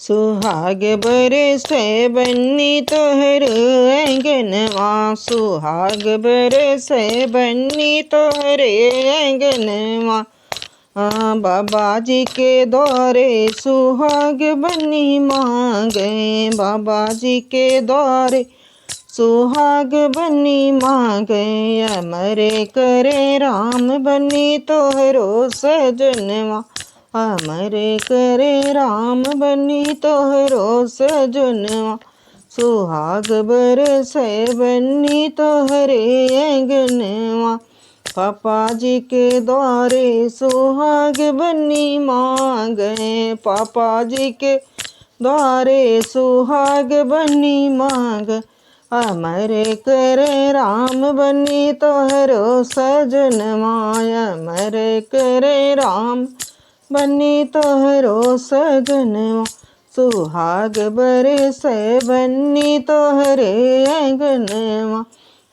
सुहाग बरसे बन्नी तोहर आंगनवा, सुहाग बरसे बन्नी तोहरे आंगनवा। बाबा जी के द्वारे सुहाग बन्नी मांगे, बाबा जी के द्वारे सुहाग बन्नी मांगे। अमर करे राम बन्नी तोहरो सजनवा, अमर करे राम बन्नी तोहरो सजनवा। सुहाग बरसे बन्नी तोहरे आंगनवा, पापा जी के द्वारे सुहाग बन्नी मांगे, पापा जी के द्वारे सुहाग बन्नी मांग। अमर करे राम बन्नी तोहरो सजनवा, अमर करे राम बन्नी तोहरो सजनवा। सुहाग बरसे बन्नी तोहरे आंगनवा,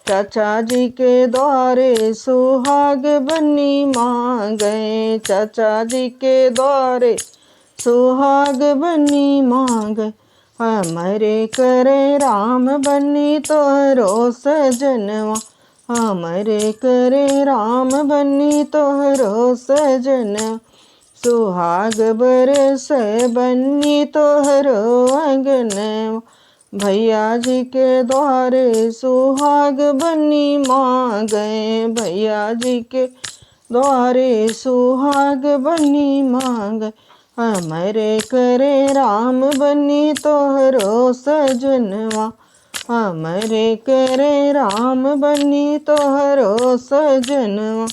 चाचा जी के द्वारे सुहाग बन्नी मांगे, चाचा जी के द्वारे सुहाग बन्नी मांगे। अमर करे राम बन्नी तोहरो सजनवा, अमर करे राम बन्नी तोहरो सजनवा। सुहाग बरसे बन्नी तोहरो आंगनवा, भैया जी के द्वारे सुहाग बन्नी मांगे, भैया जी के द्वारे सुहाग बन्नी मांगे। अमर करे राम बन्नी तोहरो सजनवा, अमर करे राम बन्नी तोहरो सजनवा।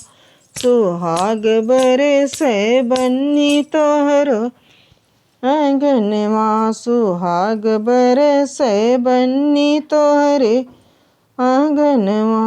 सुहाग बरसे बन्नी तोहरो आंगनवा, सुहाग बरसे बन्नी तोहरे आंगनवा।